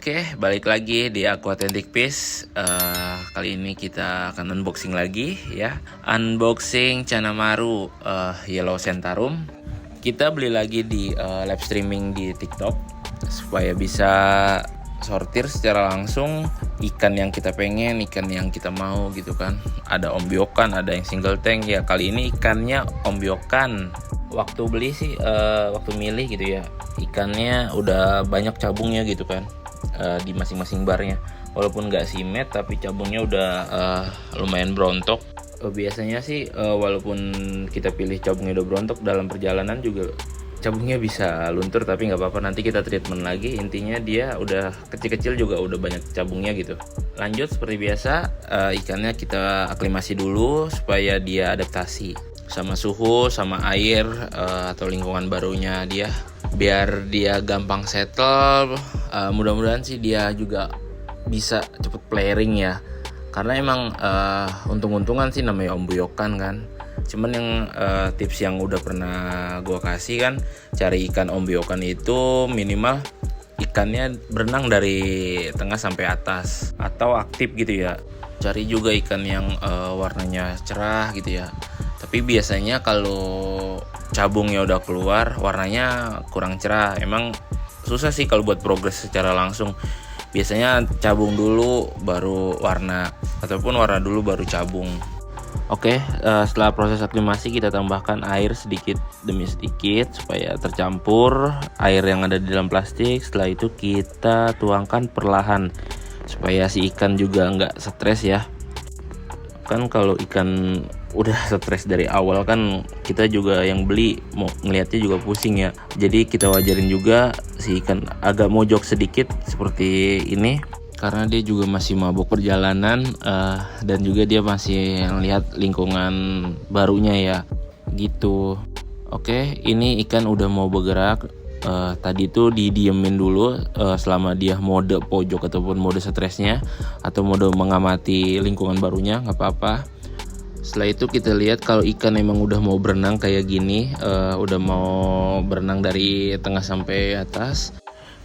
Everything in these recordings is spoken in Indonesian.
Oke, balik lagi di Aku Authentic Piece. Kali ini kita akan unboxing lagi ya. Unboxing Chanamaru Yellow Centarum. Kita beli lagi di live streaming di TikTok supaya bisa sortir secara langsung ikan yang kita pengen, ikan yang kita mau gitu kan. Ada ombyokan, ada yang single tank ya. Kali ini ikannya ombyokan. Waktu beli sih, waktu milih gitu ya, ikannya udah banyak cabungnya gitu kan. Di masing-masing barnya, walaupun nggak simet tapi cabungnya udah lumayan berontok. Biasanya sih walaupun kita pilih cabungnya udah berontok, dalam perjalanan juga cabungnya bisa luntur, tapi nggak apa-apa, nanti kita treatment lagi. Intinya dia udah kecil-kecil juga udah banyak cabungnya gitu. Lanjut seperti biasa, ikannya kita aklimasi dulu supaya dia adaptasi sama suhu, sama air atau lingkungan barunya dia, biar dia gampang settle. Mudah-mudahan sih dia juga bisa cepet playering ya, karena emang untung-untungan sih namanya ombyokan kan. Cuman yang tips yang udah pernah gue kasih kan, cari ikan ombyokan itu minimal ikannya berenang dari tengah sampai atas atau aktif gitu ya. Cari juga ikan yang warnanya cerah gitu ya. Tapi biasanya kalau cabungnya udah keluar, warnanya kurang cerah. Emang susah sih kalau buat progres secara langsung. Biasanya cabung dulu baru warna, ataupun warna dulu baru cabung. Oke, setelah proses aklimasi kita tambahkan air sedikit demi sedikit supaya tercampur air yang ada di dalam plastik. Setelah itu kita tuangkan perlahan supaya si ikan juga nggak stres ya. Kan kalau ikan udah stres dari awal kan kita juga yang beli mau ngelihatnya juga pusing ya. Jadi kita wajarin juga si ikan agak mojok sedikit seperti ini, karena dia juga masih mabuk perjalanan dan juga dia masih lihat lingkungan barunya ya gitu. Oke, ini ikan udah mau bergerak. Tadi tuh didiemin dulu selama dia mode pojok ataupun mode stresnya atau mode mengamati lingkungan barunya, nggak apa-apa. Setelah itu kita lihat kalau ikan emang udah mau berenang kayak gini, udah mau berenang dari tengah sampai atas,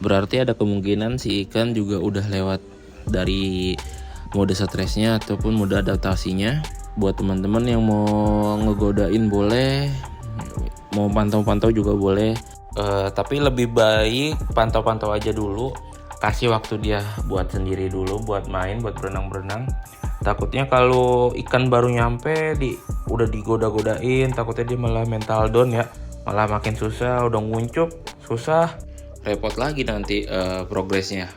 berarti ada kemungkinan si ikan juga udah lewat dari mode stresnya ataupun mode adaptasinya. Buat teman-teman yang mau ngegodain boleh, mau pantau-pantau juga boleh. Tapi lebih baik pantau-pantau aja dulu, kasih waktu dia buat sendiri dulu, buat main, buat berenang-berenang. Takutnya kalau ikan baru nyampe udah digoda-godain, takutnya dia malah mental down ya, malah makin susah, udah nguncup susah, repot lagi nanti progresnya.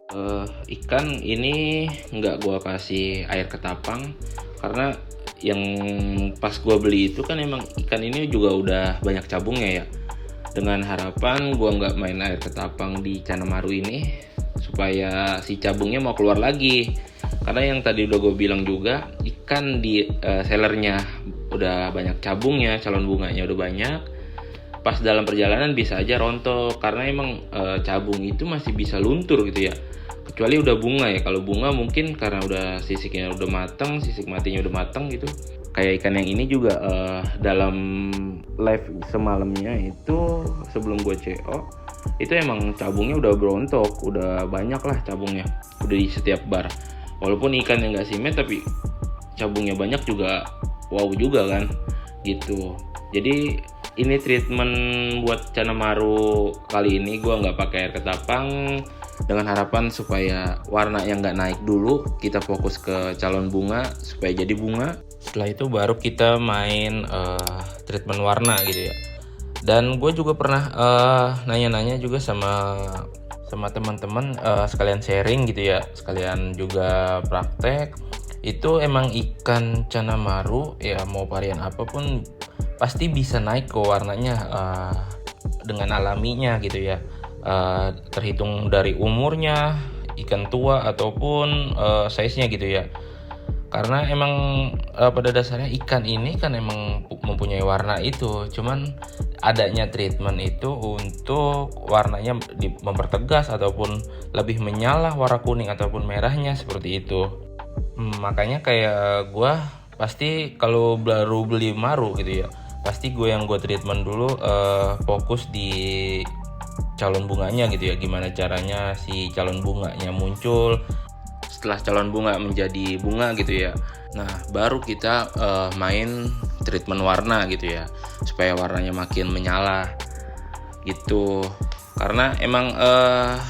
Ikan ini nggak gua kasih air ketapang, karena yang pas gua beli itu kan emang ikan ini juga udah banyak cabungnya ya. Dengan harapan gua nggak main air ketapang di Chanamaru ini supaya si cabungnya mau keluar lagi. Karena yang tadi udah gue bilang juga, ikan di sellernya udah banyak cabungnya, calon bunganya udah banyak. Pas dalam perjalanan bisa aja rontok, karena emang cabung itu masih bisa luntur gitu ya. Kecuali udah bunga ya. Kalau bunga mungkin karena udah sisiknya udah matang, sisik matinya udah matang gitu. Kayak ikan yang ini juga dalam live semalamnya itu sebelum gue CO, itu emang cabungnya udah berontok, udah banyak lah cabungnya, udah di setiap bar. Walaupun ikan yang nggak simet tapi cabungnya banyak juga, wow juga kan gitu. Jadi ini treatment buat Chanamaru kali ini gue nggak pakai air ketapang, dengan harapan supaya warna yang nggak naik dulu, kita fokus ke calon bunga supaya jadi bunga. Setelah itu baru kita main treatment warna gitu ya. Dan gue juga pernah nanya-nanya juga sama teman-teman, sekalian sharing gitu ya, sekalian juga praktek. Itu emang ikan Chanamaru ya, mau varian apapun pasti bisa naik ke warnanya dengan alaminya gitu ya. Terhitung dari umurnya ikan tua ataupun size-nya gitu ya. Karena emang pada dasarnya ikan ini kan emang mempunyai warna itu, cuman adanya treatment itu untuk warnanya mempertegas ataupun lebih menyala warna kuning ataupun merahnya seperti itu. Makanya kayak gue pasti kalau baru beli maru gitu ya, pasti gue treatment dulu, fokus di calon bunganya gitu ya, gimana caranya si calon bunganya muncul setelah calon bunga menjadi bunga gitu ya. Nah baru kita main treatment warna gitu ya, supaya warnanya makin menyala gitu. Karena emang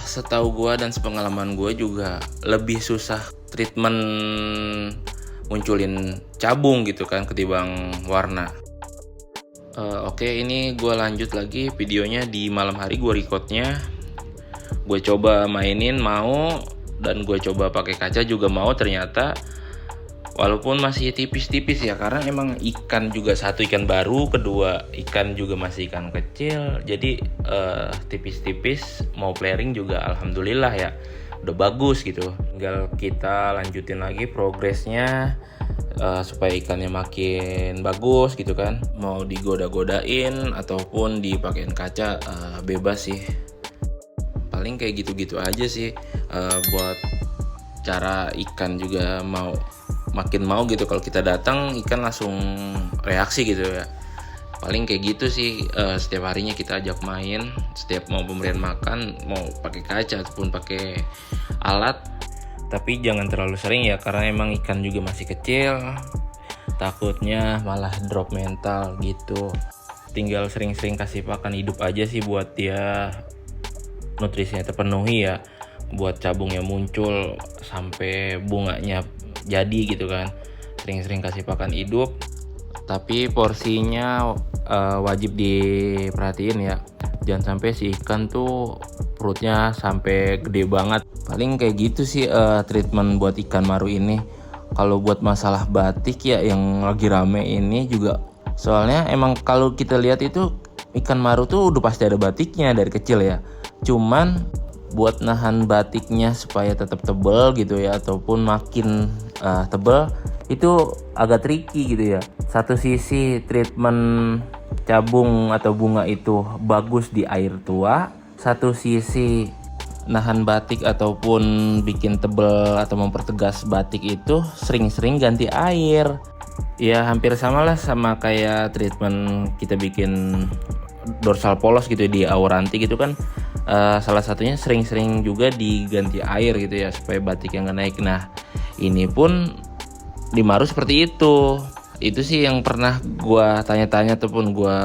setahu gue dan sepengalaman gue juga lebih susah treatment munculin cabung gitu kan ketimbang warna. Oke, ini gue lanjut lagi videonya di malam hari gue recordnya. Gue coba mainin mau, dan gue coba pakai kaca juga mau. Ternyata walaupun masih tipis-tipis ya, karena emang ikan juga satu ikan baru, kedua ikan juga masih ikan kecil, jadi tipis-tipis. Mau flaring juga alhamdulillah ya udah bagus gitu. Tinggal kita lanjutin lagi progresnya supaya ikannya makin bagus gitu kan. Mau digoda-godain ataupun dipakein kaca bebas sih. Paling kayak gitu-gitu aja sih. Buat cara ikan juga makin mau gitu, kalau kita datang ikan langsung reaksi gitu ya. Paling kayak gitu sih. Setiap harinya kita ajak main, setiap mau pemberian makan, mau pakai kaca ataupun pakai alat. Tapi jangan terlalu sering ya, karena emang ikan juga masih kecil, takutnya malah drop mental gitu. Tinggal sering-sering kasih pakan hidup aja sih buat dia nutrisinya terpenuhi ya, buat cabungnya muncul sampai bunganya jadi gitu kan. Sering-sering kasih pakan hidup, tapi porsinya wajib diperhatiin ya. Jangan sampai si ikan tuh perutnya sampai gede banget. Paling kayak gitu sih treatment buat ikan maru ini. Kalau buat masalah batik ya yang lagi rame ini juga, soalnya emang kalau kita lihat itu ikan maru tuh udah pasti ada batiknya dari kecil ya. Cuman buat nahan batiknya supaya tetap tebal gitu ya, ataupun makin tebal, itu agak tricky gitu ya. Satu sisi treatment cabung atau bunga itu bagus di air tua, satu sisi nahan batik ataupun bikin tebal atau mempertegas batik itu sering-sering ganti air. Ya hampir sama lah sama kayak treatment kita bikin dorsal polos gitu di auranti gitu kan. Salah satunya sering-sering juga diganti air gitu ya, supaya batik yang gak naik. Nah ini pun di maru seperti itu. Itu sih yang pernah gua tanya-tanya ataupun gua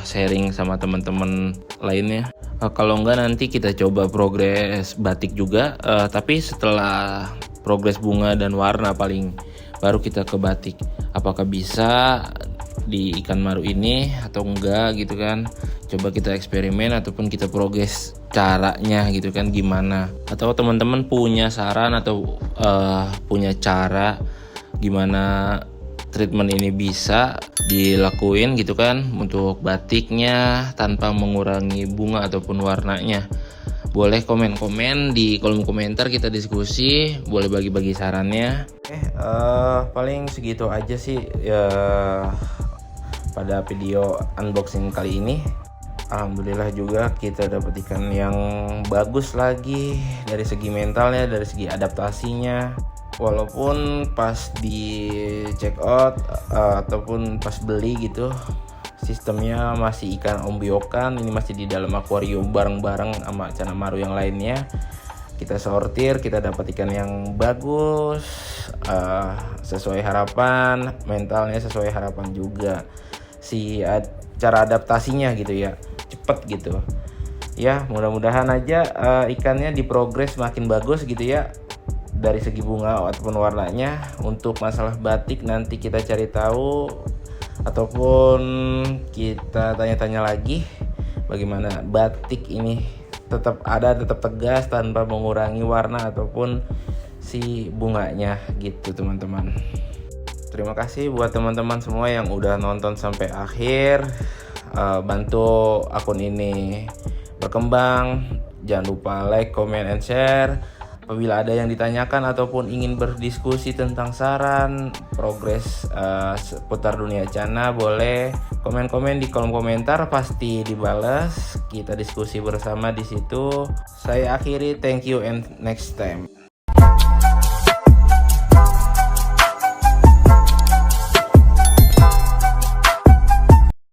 sharing sama teman-teman lainnya. Kalau enggak nanti kita coba progres batik juga, tapi setelah progres bunga dan warna paling baru kita ke batik. Apakah bisa di ikan maru ini atau enggak gitu kan. Coba kita eksperimen ataupun kita progres caranya gitu kan gimana. Atau teman-teman punya saran atau punya cara gimana treatment ini bisa dilakuin gitu kan untuk batiknya tanpa mengurangi bunga ataupun warnanya. Boleh komen-komen di kolom komentar, kita diskusi, boleh bagi-bagi sarannya. Paling segitu aja sih ya pada video unboxing kali ini. Alhamdulillah juga kita dapat ikan yang bagus lagi dari segi mentalnya, dari segi adaptasinya. Walaupun pas di check out ataupun pas beli gitu, sistemnya masih ikan ombyokan, ini masih di dalam akuarium bareng-bareng sama cana maru yang lainnya. Kita sortir, kita dapat ikan yang bagus, sesuai harapan, mentalnya sesuai harapan juga. Cara adaptasinya gitu ya, cepet gitu ya. Mudah-mudahan aja ikannya diprogres makin bagus gitu ya, dari segi bunga ataupun warnanya. Untuk masalah batik nanti kita cari tahu ataupun kita tanya-tanya lagi bagaimana batik ini tetap tegas tanpa mengurangi warna ataupun si bunganya gitu teman-teman. Terima kasih buat teman-teman semua yang udah nonton sampai akhir. Bantu akun ini berkembang. Jangan lupa like, comment, and share. Apabila ada yang ditanyakan ataupun ingin berdiskusi tentang saran progres seputar dunia cana, boleh komen-komen di kolom komentar, pasti dibalas. Kita diskusi bersama di situ. Saya akhiri, thank you and next time.